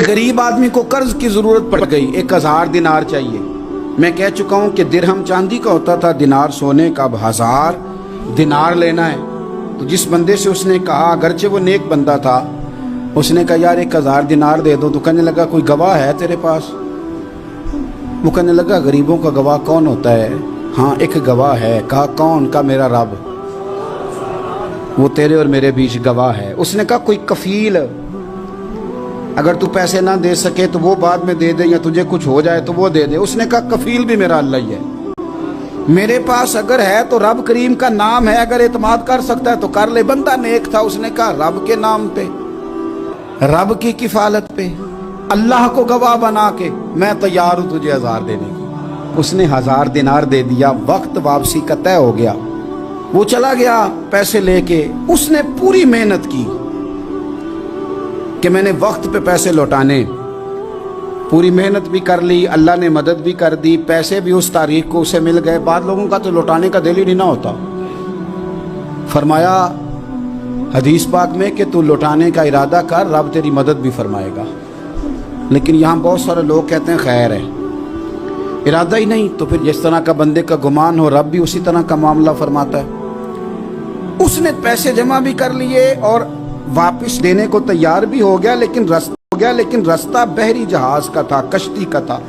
गरीब आदमी को कर्ज की जरूरत पड़ गई, 1000 दिनार चाहिए। मैं कह चुका हूं कि दिरहम चांदी का होता था, दिनार सोने का। अब 1000 दिनार लेना है। तो जिस बंदे से उसने कहा, अगरचे वो नेक बंदा था, उसने कहा यार 1000 दिनार दे दो। तो कहने लगा कोई गवाह है तेरे पास? वो कहने लगा गरीबों का गवाह कौन होता है? हाँ एक गवाह है। कहा कौन? का मेरा रब, वो तेरे और मेरे बीच गवाह है। उसने कहा कोई कफील, अगर तू पैसे ना दे सके तो वो बाद में दे दे, या तुझे कुछ हो जाए तो वो दे दे। उसने कहा कफील भी मेरा अल्लाह ही है। मेरे पास अगर है तो रब करीम का नाम है, अगर एतमाद कर सकता है तो कर ले। बंदा नेक था, उसने कहा रब के नाम पे, रब की किफालत पे, अल्लाह को गवाह बना के मैं तैयार हूं तुझे 1000 देने की। उसने 1000 दिनार दे दिया। वक्त वापसी का तय हो गया। वो चला गया पैसे लेके। उसने पूरी मेहनत की कि मैंने वक्त पे पैसे लौटाने, पूरी मेहनत भी कर ली, अल्लाह ने मदद भी कर दी, पैसे भी उस तारीख को उसे मिल गए। बाद लोगों का तो लौटाने का दिल ही नहीं ना होता। फरमाया हदीस पाक में कि तू लौटाने का इरादा कर, रब तेरी मदद भी फरमाएगा। लेकिन यहाँ बहुत सारे लोग कहते हैं खैर है, इरादा ही नहीं। तो फिर जिस तरह का बंदे का गुमान हो, रब भी उसी तरह का मामला फरमाता है। उसने पैसे जमा भी कर लिए और वापस देने को तैयार भी हो गया, लेकिन रास्ता बहरी जहाज का था, कश्ती का था,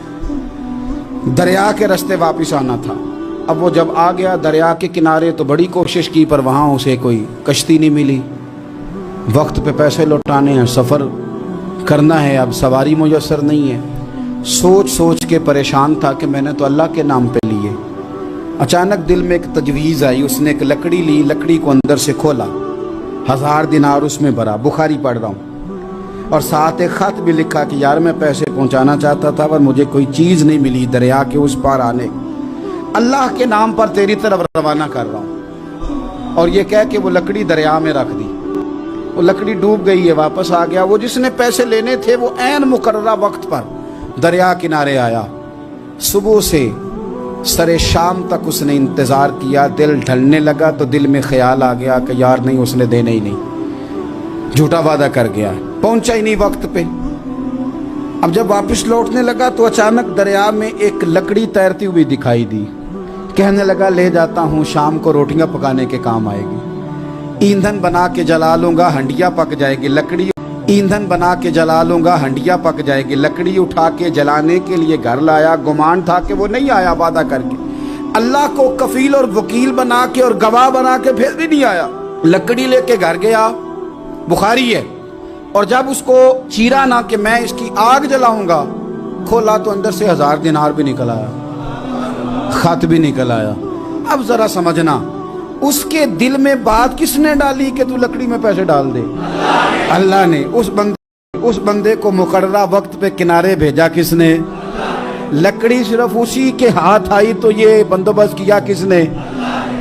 दरिया के रास्ते वापस आना था। अब वो जब आ गया दरिया के किनारे तो बड़ी कोशिश की, पर वहाँ उसे कोई कश्ती नहीं मिली। वक्त पे पैसे लौटाने हैं, सफ़र करना है, अब सवारी मुयस्सर नहीं है। सोच सोच के परेशान था कि मैंने तो अल्लाह के नाम पे लिए। अचानक दिल में एक तजवीज़ आई। उसने एक लकड़ी ली, लकड़ी को अंदर से खोला, 1000 दिनार उसमें भरा। बुखारी पढ़ रहा हूँ, और साथ एक ख़त भी लिखा कि यार मैं पैसे पहुँचाना चाहता था पर मुझे कोई चीज़ नहीं मिली दरिया के उस पार आने, अल्लाह के नाम पर तेरी तरफ रवाना कर रहा हूँ। और ये कह के वो लकड़ी दरिया में रख दी। वो लकड़ी डूब गई है, वापस आ गया। वो जिसने पैसे लेने थे वो ऐन मुकर्ररा वक्त पर दरिया किनारे आया। सुबह से सरे शाम तक उसने इंतज़ार किया। दिल ढलने लगा तो दिल में ख्याल आ गया कि यार नहीं, उसने देने ही नहीं, झूठा वादा कर गया, पहुंचा ही नहीं वक्त पे। अब जब वापस लौटने लगा तो अचानक दरिया में एक लकड़ी तैरती हुई दिखाई दी। कहने लगा ले जाता हूँ, शाम को रोटियां पकाने के काम आएगी। ईंधन बना के जला लूंगा, हंडिया पक जाएगी। लकड़ी ईंधन बना के जला लूंगा, हंडिया पक जाएगी। लकड़ी उठा के जलाने के लिए घर लाया। गुमान था कि वो नहीं आया वादा करके। अल्लाह को कफील और वकील बना के और गवाह बना के फिर भी नहीं आया। लकड़ी लेके घर गया, बुखारी है। और जब उसको चीरा ना कि मैं इसकी आग जलाऊंगा, खोला तो अंदर से 1000 दिनार भी निकल आया, खत भी निकल आया। अब जरा समझना, उसके दिल में बात किसने डाली कि तू लकड़ी में पैसे डाल दे? अल्लाह ने। उस बंदे को मुकर्ररा वक्त पे किनारे भेजा किसने? लकड़ी सिर्फ उसी के हाथ आई तो ये बंदोबस्त किया किसने?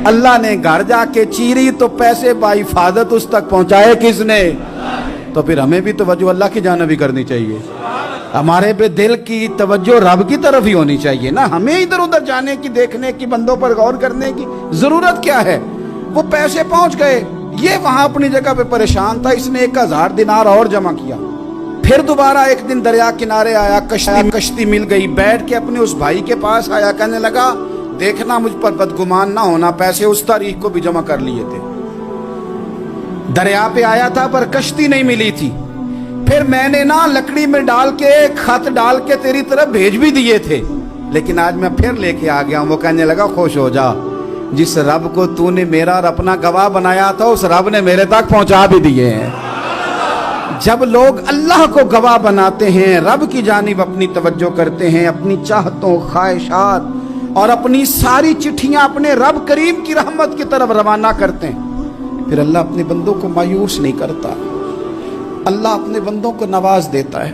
अल्लाह ने। घर जाके चीरी तो पैसे बाहिफाजत उस तक पहुंचाए किसने? तो फिर हमें भी तवज्जो अल्लाह की जानिब भी करनी चाहिए। हमारे पे दिल की तवज्जो रब की तरफ ही होनी चाहिए ना। हमें इधर उधर जाने की, देखने की, बंदों पर गौर करने की जरूरत क्या है? वो पैसे पहुंच गए, ये वहां अपनी जगह पे परेशान था। इसने 1000 दिनार और जमा किया। फिर दोबारा एक दिन दरिया किनारे आया, कश्ती मिल गई। बैठ के अपने उस भाई के पास आया, कहने लगा देखना मुझ पर बदगुमान ना होना, पैसे उस तारीख को भी जमा कर लिए थे। दरिया पे आया था पर कश्ती नहीं मिली थी। फिर मैंने ना लकड़ी में डाल के, खत डाल के तेरी तरफ भेज भी दिए थे, लेकिन आज मैं फिर लेके आ गया हूं। वो कहने लगा खुश हो जा, जिस रब को तूने मेरा और अपना गवाह बनाया था उस रब ने मेरे तक पहुंचा भी दिए हैं। जब लोग अल्लाह को गवाह बनाते हैं, रब की जानिब अपनी तवज्जो करते हैं, अपनी चाहतों, ख्वाहिशात और अपनी सारी चिट्ठियां अपने रब करीम की रहमत की तरफ रवाना करते हैं, फिर अल्लाह अपने बंदों को मायूस नहीं करता। अल्लाह अपने बंदों को नवाज देता है।